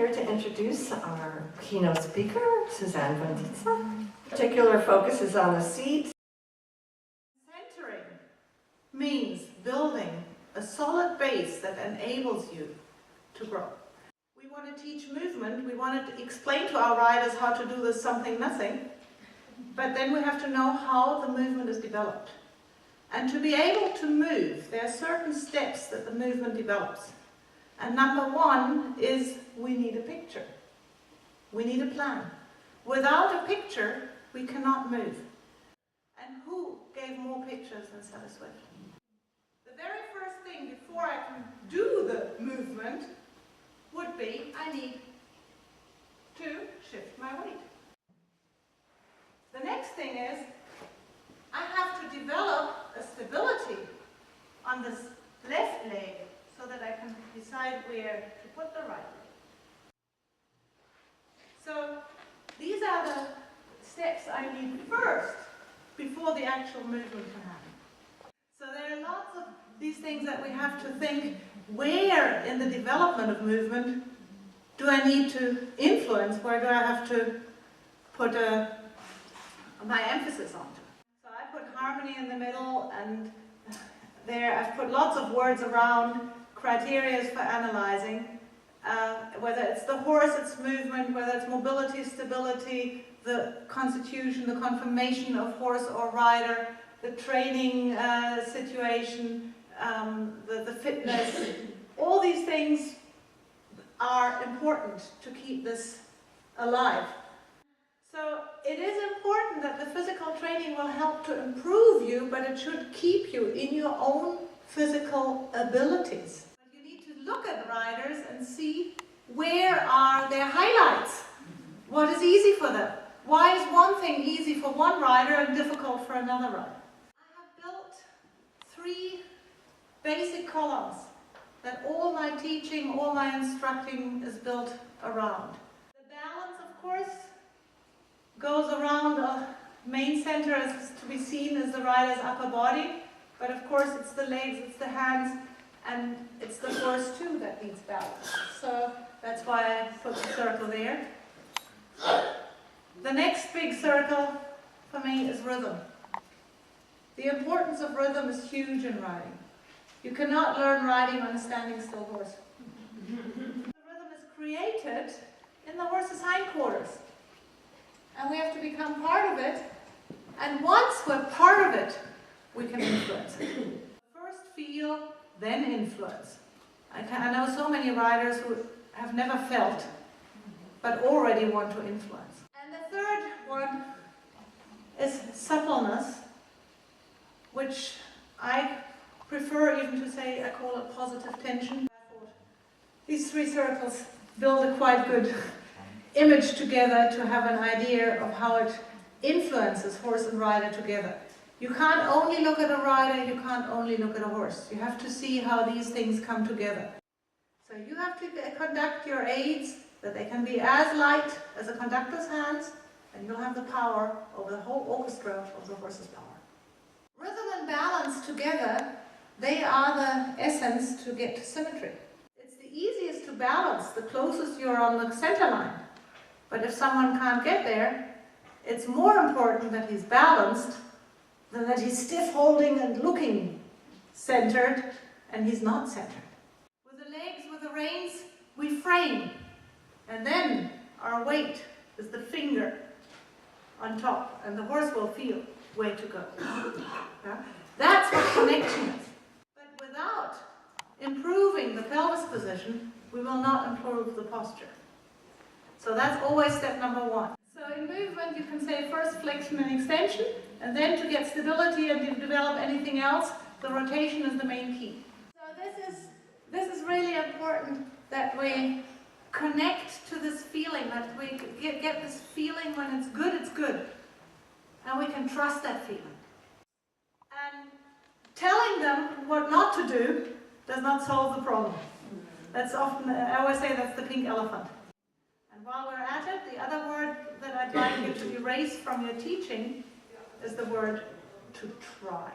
here to introduce our keynote speaker, Susanne. Particular focus is on the seat. Centering means building a solid base that enables you to grow. We want to teach movement, we want to explain to our riders how to do this something nothing, but then we have to know how the movement is developed. And to be able to move, there are certain steps that the movement develops. And number one is we need a picture. We need a plan. Without a picture, we cannot move. And who gave more pictures than Sally Swift? The very first thing before I can do the movement would be I need to shift my weight. The next thing is I have to develop a stability on this left leg so that I can decide where to put the right leg. So these are the steps I need first before the actual movement can happen. So there are lots of these things that we have to think, where in the development of movement do I need to influence, where do I have to put my emphasis on? So I put harmony in the middle, and there I've put lots of words around criteria for analyzing, whether it's the horse, its movement, whether it's mobility, stability, the constitution, the conformation of horse or rider, the training situation, the fitness. All these things are important to keep this alive. So it is important that the physical training will help to improve you, but it should keep you in your own physical abilities. But you need to look at riders and see where are their highlights. What is easy for them? Why is one thing easy for one rider and difficult for another rider? I have built 3 basic columns that all my teaching, all my instructing is built around. The balance, of course, goes around the main center is to be seen as the rider's upper body, but of course it's the legs, it's the hands, and it's the horse too that needs balance. So that's why I put the circle there. The next big circle for me is rhythm. The importance of rhythm is huge in riding. You cannot learn riding on a standing still horse. The rhythm is created in the horse's hindquarters. And we have to become part of it. And once we're part of it, we can influence it. First feel, then influence. I know so many riders who have never felt, but already want to influence. And the third one is suppleness, which I prefer even to say, I call it positive tension. These 3 circles build a quite good image together to have an idea of how it influences horse and rider together. You can't only look at a rider, you can't only look at a horse. You have to see how these things come together. So you have to conduct your aids that they can be as light as a conductor's hands, and you'll have the power over the whole orchestra of the horse's power. Rhythm and balance together, they are the essence to get to symmetry. It's the easiest to balance the closest you're on the center line. But if someone can't get there, it's more important that he's balanced than that he's stiff holding and looking centered, and he's not centered. With the legs, with the reins, we frame. And then our weight is the finger on top, and the horse will feel where to go. Yeah? That's what connection is. But without improving the pelvis position, we will not improve the posture. So that's always step number 1. So in movement, you can say first flexion and extension, and then to get stability and to develop anything else, the rotation is the main key. So this is really important that we connect to this feeling, that we get this feeling when it's good, and we can trust that feeling. And telling them what not to do does not solve the problem. That's often, I always say that's the pink elephant. And while we're at it, the other word that I'd like you to erase from your teaching is the word to try.